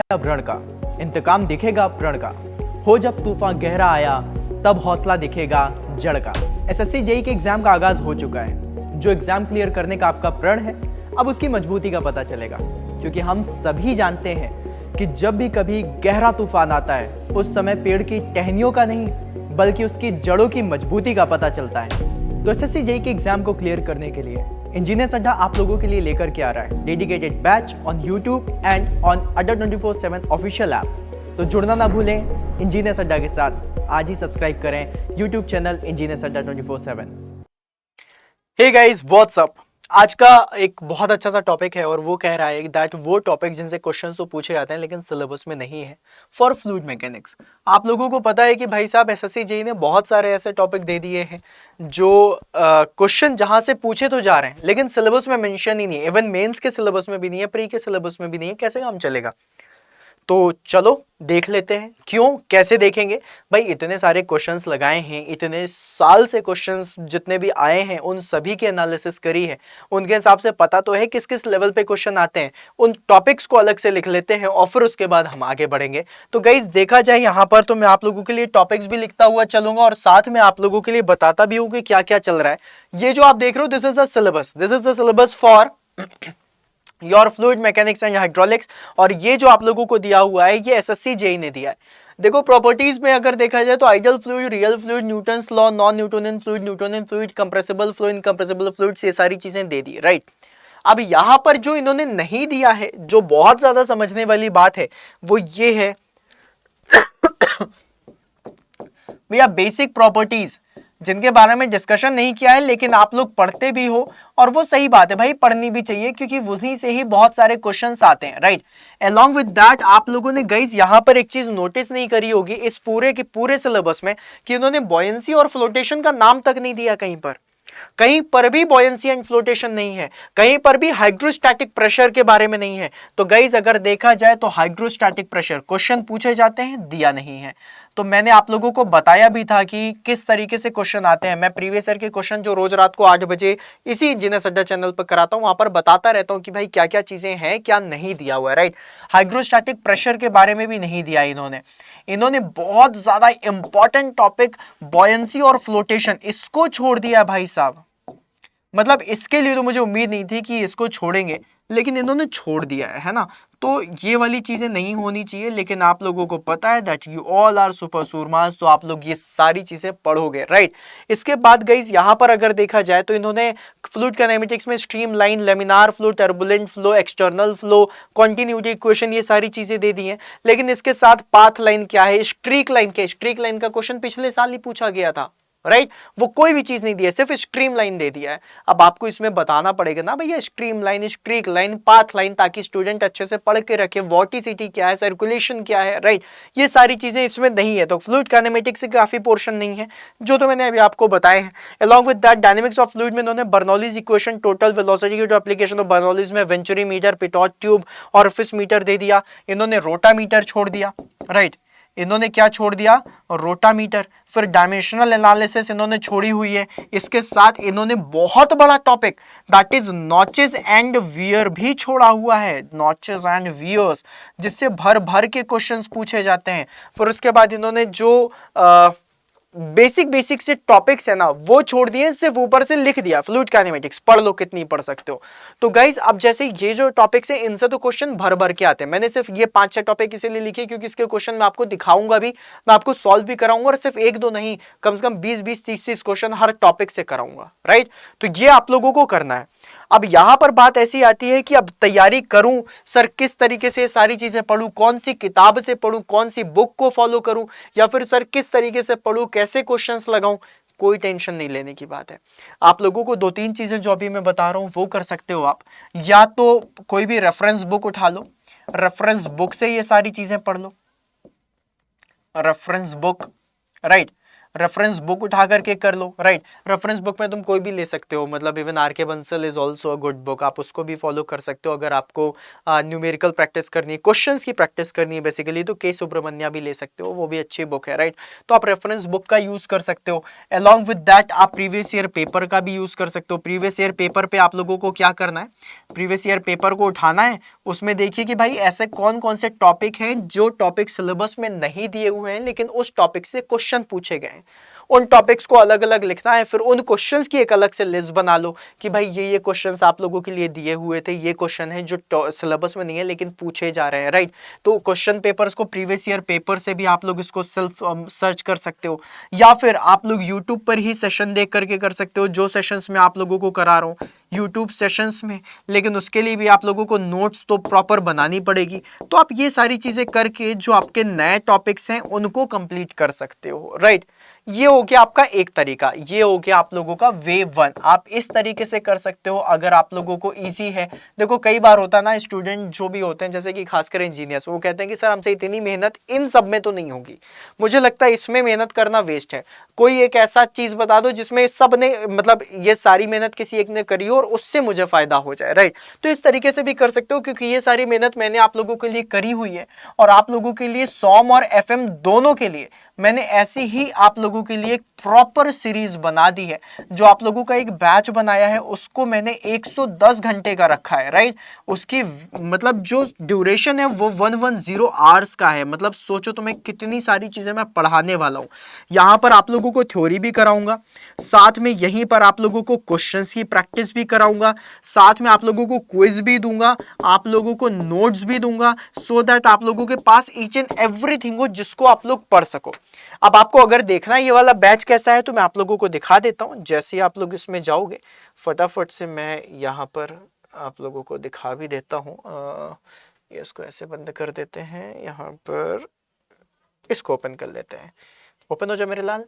व्रण का, इंतकाम दिखेगा प्रण का, हो जब तूफान गहरा आया तब हौसला दिखेगा जड़ का। एसएससी जेईई के एग्जाम का आगाज हो चुका है। जो एग्जाम क्लियर करने का आपका प्रण है, अब उसकी मजबूती का पता चलेगा, क्योंकि हम सभी जानते हैं कि जब भी कभी गहरा तूफान आता है उस समय पेड़ की टहनियों का नहीं बल्कि उसकी जड़ों की मजबूती का पता चलता है। तो एसएससी जेईई के एग्जाम को क्लियर करने के लिए इंजीनियर्स अड्डा आप लोगों के लिए लेकर के आ रहा है dedicated batch on YouTube and on अड्डा 24/7 ऑफिशियल ऐप। तो जुड़ना ना भूलें इंजीनियर्स अड्डा के साथ। आज ही सब्सक्राइब करें YouTube channel engineers Adda 24/7। Hey guys, what's up. आज का एक बहुत अच्छा सा टॉपिक है और वो कह रहा है दैट वो टॉपिक जिनसे क्वेश्चंस तो पूछे जाते हैं लेकिन सिलेबस में नहीं है फॉर फ्लूइड मैकेनिक्स। आप लोगों को पता है कि भाई साहब एसएससी जेईई ने बहुत सारे ऐसे टॉपिक दे दिए हैं जो क्वेश्चन जहां से पूछे तो जा रहे हैं लेकिन सिलेबस में मेंशन ही नहीं है। इवन मेंस के सिलेबस में भी नहीं है, प्री के सिलेबस में भी नहीं है। कैसे काम चलेगा? तो चलो देख लेते हैं। क्यों, कैसे देखेंगे भाई? इतने सारे क्वेश्चंस लगाए हैं, इतने साल से क्वेश्चंस जितने भी आए हैं उन सभी की एनालिसिस करी है, उनके हिसाब से पता तो है किस किस लेवल पे क्वेश्चन आते हैं। उन टॉपिक्स को अलग से लिख लेते हैं और फिर उसके बाद हम आगे बढ़ेंगे। तो गाइस देखा जाए यहाँ पर तो मैं आप लोगों के लिए टॉपिक्स भी लिखता हुआ चलूंगा और साथ में आप लोगों के लिए बताता भी हूँ कि क्या क्या चल रहा है। ये जो आप देख रहे हो this is the syllabus, this is the syllabus for your fluid mechanics and hydraulics. और ये जो आप लोगों को दिया हुआ है ये एसएससी जेईई ने दिया है। देखो प्रॉपर्टीज में अगर देखा जाए तो ideal fluid, real fluid, Newton's law, non Newtonian fluid, Newtonian fluid, compressible fluid, incompressible fluid, ये सारी चीजें दे दी, राइट। अब यहां पर जो इन्होंने नहीं दिया है, जो बहुत ज्यादा समझने वाली बात है, वो ये है भैया बेसिक प्रॉपर्टीज, जिनके बारे में डिस्कशन नहीं किया है लेकिन आप लोग पढ़ते भी हो और वो सही बात है भाई, पढ़नी भी चाहिए क्योंकि वहीं से ही बहुत सारे क्वेश्चंस आते हैं, राइट। अलोंग विद दैट आप लोगों ने गाइस यहां पर एक चीज नोटिस नहीं करी होगी इस पूरे के पूरे सिलेबस में कि इन्होंने बॉयंसी और फ्लोटेशन का नाम तक नहीं दिया। कहीं पर भी बॉयंसी एंड फ्लोटेशन नहीं है, कहीं पर भी हाइड्रोस्टैटिक प्रेशर के बारे में नहीं है। तो गाइस अगर देखा जाए तो हाइड्रोस्टैटिक प्रेशर क्वेश्चन पूछे जाते हैं, दिया नहीं है। तो मैंने आप लोगों को बताया भी था कि किस तरीके से क्वेश्चन आते हैं। मैं प्रीवियस ईयर के क्वेश्चन जो रोज रात को 8 बजे इसी इंजीनियर्स अड्डा चैनल पर कराता हूं, वहां पर बताता रहता हूं कि भाई क्या क्या चीजें हैं, क्या नहीं दिया हुआ है, राइट। हाइड्रोस्टैटिक प्रेशर के बारे में भी नहीं दिया इन्होंने बहुत ज्यादा इंपॉर्टेंट टॉपिक बॉयंसी और फ्लोटेशन इसको छोड़ दिया भाई साहब। मतलब इसके लिए तो मुझे उम्मीद नहीं थी कि इसको छोड़ेंगे लेकिन इन्होंने छोड़ दिया है ना। तो ये वाली चीजें नहीं होनी चाहिए, लेकिन आप लोगों को पता है that you all are super सूरमास, तो आप लोग ये सारी चीजें पढ़ोगे, राइट। इसके बाद गाइस यहां पर अगर देखा जाए तो इन्होंने फ्लूइड काइनेमेटिक्स में stream line, laminar flow, turbulent flow, external flow, continuity equation, ये सारी चीजें दे दी हैं। लेकिन इसके साथ पाथ लाइन क्या है, स्ट्रीक लाइन क्या है, स्ट्रीक लाइन का क्वेश्चन पिछले साल ही पूछा गया था, राइट। वो कोई भी चीज नहीं दी है, सिर्फ स्ट्रीम लाइन दे दिया है। अब आपको इसमें बताना पड़ेगा ना भैया stream line, streak line, path line, ताकि स्टूडेंट अच्छे से पढ़ के रखे वॉटिसिटी क्या है, सर्कुलेशन क्या है, राइट। ये सारी चीजें इसमें नहीं है। तो फ्लूइड काइनेमेटिक्स से काफी पोर्शन नहीं है जो तो मैंने अभी आपको बताए हैं। Along with that dynamics of fluid में इन्होंने बर्नौलीज इक्वेशन, टोटल वेलोसिटी की जो एप्लीकेशन ऑफ बर्नौलीज में venturi meter, pitot tube, orifice meter दे दिया। इन्होंने रोटामीटर छोड़ दिया, राइट। इन्होंने क्या छोड़ दिया? रोटामीटर। फिर डायमेंशनल एनालिसिस इन्होंने छोड़ी हुई है। इसके साथ इन्होंने बहुत बड़ा topic that is notches and wear भी छोड़ा हुआ है, नॉचेस एंड वियर्स, जिससे भर भर के क्वेश्चंस पूछे जाते हैं। फिर उसके बाद इन्होंने जो बेसिक से टॉपिक्स है ना वो छोड़ दिए, सिर्फ ऊपर से लिख दिया फ्लूइड काइनेमेटिक्स, पढ़ लो कितनी पढ़ सकते हो। तो गाइज अब जैसे ये जो टॉपिक्स है इनसे तो क्वेश्चन भर भर के आते हैं। मैंने सिर्फ ये 5-6 टॉपिक इसीलिए लिखे क्योंकि इसके क्वेश्चन मैं आपको दिखाऊंगा भी, मैं आपको सॉल्व भी कराऊंगा, और सिर्फ 1-2 नहीं, कम से कम 20-20, 30-30 क्वेश्चन हर टॉपिक से कराऊंगा, राइट। तो ये आप लोगों को करना है। अब यहां पर बात ऐसी आती है कि अब तैयारी करूं सर, किस तरीके से सारी चीजें पढूं, कौन सी किताब से पढूं, कौन सी बुक को फॉलो करूं, या फिर सर किस तरीके से पढूं, कैसे क्वेश्चंस लगाऊं। कोई टेंशन नहीं लेने की बात है। आप लोगों को 2-3 चीजें जो अभी मैं बता रहा हूं वो कर सकते हो आप। या तो कोई भी रेफरेंस बुक उठा लो, रेफरेंस बुक से ये सारी चीजें पढ़ लो, reference book, right. Reference book उठा करके कर लो, राइट। रेफरेंस बुक में तुम कोई भी ले सकते हो, मतलब इवन आर के Bansal is also a good book, आप उसको भी फॉलो कर सकते हो अगर आपको न्यूमेरिकल प्रैक्टिस करनी है, क्वेश्चंस की प्रैक्टिस करनी है बेसिकली, तो के सुब्रमण्या भी ले सकते हो, वो भी अच्छी बुक है, राइट। तो आप रेफरेंस बुक का यूज कर सकते हो। अलॉन्ग विद दैट आप प्रीवियस ईयर पेपर का भी यूज कर सकते हो। प्रीवियस ईयर पेपर पे आप लोगों को क्या करना है, प्रीवियस ईयर पेपर को उठाना है, उसमें देखिए कि भाई ऐसे कौन कौन से टॉपिक हैं जो टॉपिक सिलेबस में नहीं दिए हुए हैं लेकिन उस टॉपिक से क्वेश्चन पूछे गए हैं, उन टॉपिक्स को अलग अलग लिखना है। फिर उन क्वेश्चंस की एक अलग से लिस्ट बना लो कि भाई ये क्वेश्चंस आप लोगों के लिए दिए हुए थे, ये क्वेश्चन है जो सिलेबस में नहीं है लेकिन पूछे जा रहे हैं, राइट। तो क्वेश्चन पेपर्स को प्रीवियस ईयर पेपर से भी आप लोग इसको सेल्फ सर्च कर सकते हो, या फिर आप लोग यूट्यूब पर ही सेशन देख करके कर सकते हो, जो सेशंस में आप लोगों को करा रहा हूँ यूट्यूब सेशंस में, लेकिन उसके लिए भी आप लोगों को नोट्स तो प्रॉपर बनानी पड़ेगी। तो आप ये सारी चीजें करके जो आपके नए टॉपिक्स हैं उनको कंप्लीट कर सकते हो, राइट। ये हो गया आपका एक तरीका, ये हो गया आप लोगों का वे 1, आप इस तरीके से कर सकते हो अगर आप लोगों को इजी है। देखो कई बार होता है ना, स्टूडेंट जो भी होते हैं जैसे कि खासकर इंजीनियर्स, वो कहते हैं कि सर हमसे इतनी मेहनत इन सब में तो नहीं होगी, मुझे लगता है इसमें मेहनत करना वेस्ट है, कोई एक ऐसा चीज बता दो जिसमें सब ने मतलब ये सारी मेहनत किसी एक ने करी हो और उससे मुझे फायदा हो जाए, राइट। तो इस तरीके से भी कर सकते हो क्योंकि ये सारी मेहनत मैंने आप लोगों के लिए करी हुई है और आप लोगों के लिए सॉम और एफएम दोनों के लिए मैंने ऐसी ही आप लोगों के लिए एक प्रॉपर सीरीज बना दी है। जो आप लोगों का एक बैच बनाया है उसको मैंने 110 घंटे का रखा है, राइट। उसकी मतलब जो ड्यूरेशन है वो 110 आवर्स का है। मतलब सोचो तुम्हें कितनी सारी चीजें मैं पढ़ाने वाला हूं। यहां पर आप लोगों को थ्योरी भी कराऊंगा, साथ में यहीं पर आप लोगों को क्वेश्चंस की प्रैक्टिस भी कराऊंगा, साथ में आप लोगों को क्विज भी दूंगा, आप लोगों को नोट्स भी दूंगा, सो दैट आप लोगों के पास ईच एंड एवरीथिंग हो जिसको आप लोग पढ़ सको। अब आपको अगर देखना है ये वाला बैच कैसा है तो मैं आप लोगों को दिखा देता हूं। जैसे ही आप लोग इसमें जाओगे फटाफट से मैं यहाँ पर आप लोगों को दिखा भी देता हूं। ये इसको ऐसे बंद कर देते हैं, यहाँ पर इसको ओपन कर लेते हैं। ओपन हो जाए मेरे लाल,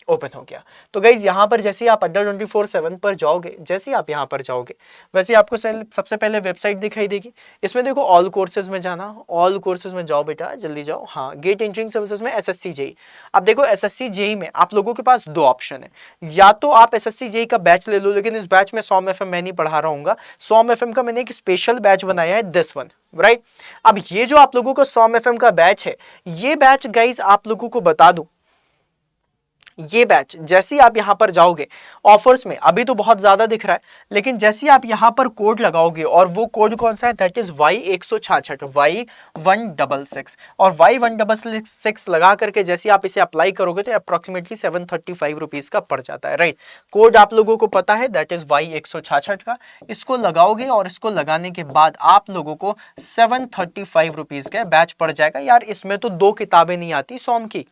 ओपन हो गया। तो गाइज यहाँ पर जैसे ही आप अड्डा 24/7 पर जाओगे, जैसे ही आप यहाँ पर जाओगे वैसे आपको सबसे पहले वेबसाइट दिखाई देगी। इसमें देखो ऑल कोर्सेज में जाना, ऑल कोर्सेज में जाओ बेटा, जल्दी जाओ। हाँ, गेट एंट्रिंग सर्विसेज में एसएससी जेई। अब देखो एसएससी जेई में आप लोगों के पास दो ऑप्शन है, या तो आप एसएससी जेई का बैच ले लो, लेकिन इस बैच में सॉम एफएम मैं नहीं पढ़ा रहा हूँ। सॉम एफएम का मैंने एक स्पेशल बैच बनाया है, दिस वन, राइट। अब ये जो आप लोगों को सॉम एफएम का बैच है, ये बैच गाइज आप लोगों को बता दूं, ये बैच जैसे ही आप यहां पर जाओगे ऑफर्स में, अभी तो बहुत ज्यादा दिख रहा है, लेकिन जैसे ही आप यहां पर कोड लगाओगे, और वो कोड कौन सा है, दैट इज Y166 Y166, और Y166 लगा करके जैसे आप इसे अप्लाई करोगे तो अप्रोक्सीमेटली 735 रुपीज का पड़ जाता है, राइट। कोड आप लोगों को पता है, दैट इज Y166 का। इसको लगाओगे और इसको लगाने के बाद आप लोगों को 735 रुपीज का बैच पड़ जाएगा। यार इसमें तो 2 किताबें नहीं आती सॉम की,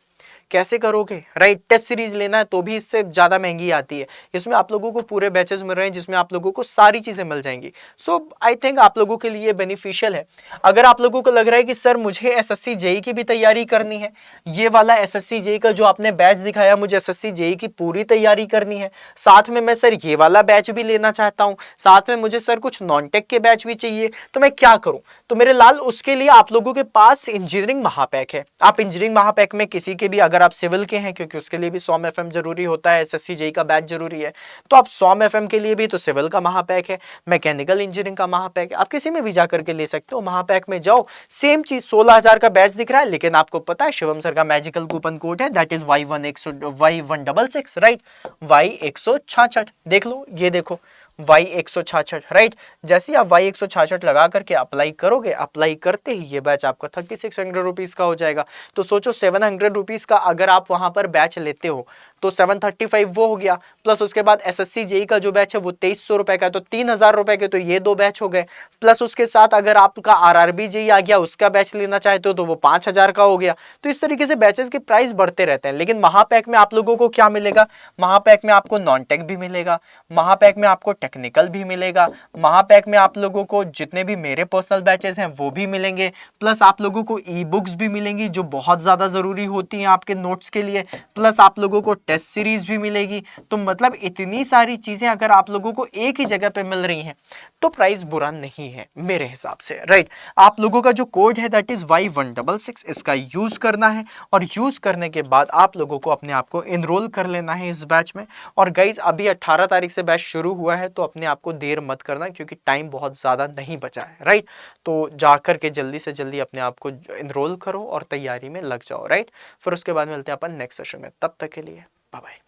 कैसे करोगे, राइट। टेस्ट सीरीज लेना है तो भी इससे ज्यादा महंगी आती है। इसमें आप लोगों को पूरे बैचेस मिल रहे हैं जिसमें आप लोगों को सारी चीजें मिल जाएंगी। सो आई थिंक आप लोगों के लिए बेनिफिशियल है। अगर आप लोगों को लग रहा है कि सर मुझे एसएससी जेई की भी तैयारी करनी है, ये वाला एसएससी जेई का जो आपने बैच दिखाया, मुझे एसएससी जेई की पूरी तैयारी करनी है, साथ में मैं सर ये वाला बैच भी लेना चाहता हूँ, साथ में मुझे सर कुछ नॉन टेक के बैच भी चाहिए, तो मैं क्या करूं? तो मेरे लाल उसके लिए आप लोगों के पास इंजीनियरिंग महापैक है। आप इंजीनियरिंग महापैक में किसी के भी, अगर आप सिविल के हैं, क्योंकि उसके लिए भी सॉम एफएम जरूरी होता है, एसएससी जेई का बैच जरूरी है, तो आप सॉम एफएम के लिए भी तो सिविल का महापैक है, मैकेनिकल इंजीनियरिंग का महापैक है, आप किसी में भी जाकर के ले सकते हो। महापैक में जाओ, सेम चीज 16,000 का बैच दिख रहा है, लेकिन आपको पता है शिवम सर का मैजिकल कूपन कोड है, that is Y166, right, Y166। देख लो, ये देखो Y166, राइट। जैसे आप Y166 लगा करके अप्लाई करोगे, अप्लाई करते ही ये बैच आपका 3600 रुपीज का हो जाएगा। तो सोचो 700 रुपीज का अगर आप वहां पर बैच लेते हो तो 735 वो हो गया, प्लस उसके बाद एसएससी जेई का जो बैच है वो 2300 रुपए का है, तो 3000 रुपए के तो ये 2 बैच हो गए, प्लस उसके साथ अगर आपका आरआरबी जेई आ गया, उसका बैच लेना चाहते हो तो वो 5000 का हो गया। तो इस तरीके से बैचेस के प्राइस बढ़ते रहते हैं। लेकिन महापैक में आप लोगों को क्या मिलेगा, महापैक में आपको नॉन टेक भी मिलेगा, महापैक में आपको टेक्निकल भी मिलेगा, महापैक में आप लोगों को जितने भी मेरे पर्सनल बैचेस हैं वो भी मिलेंगे, प्लस आप लोगों को ई बुक्स भी मिलेंगी जो बहुत ज्यादा जरूरी होती हैं आपके नोट्स के लिए, प्लस आप लोगों को टेस्ट सीरीज भी मिलेगी। तो मतलब इतनी सारी चीजें अगर आप लोगों को एक ही जगह पे मिल रही हैं तो प्राइस बुरा नहीं है मेरे हिसाब से, राइट। आप लोगों का जो कोड है दैट इज Y166, इसका यूज करना है और यूज करने के बाद आप लोगों को अपने आप को इनरोल कर लेना है इस बैच में। और गाइज अभी 18 तारीख से बैच शुरू हुआ है, तो अपने आप को देर मत करना क्योंकि टाइम बहुत ज्यादा नहीं बचा है, राइट। तो जाकर के जल्दी से जल्दी अपने आप को इनरोल करो और तैयारी में लग जाओ, राइट। फिर उसके बाद मिलते हैं अपन नेक्स्ट सेशन में, तब तक के लिए बाय बाय।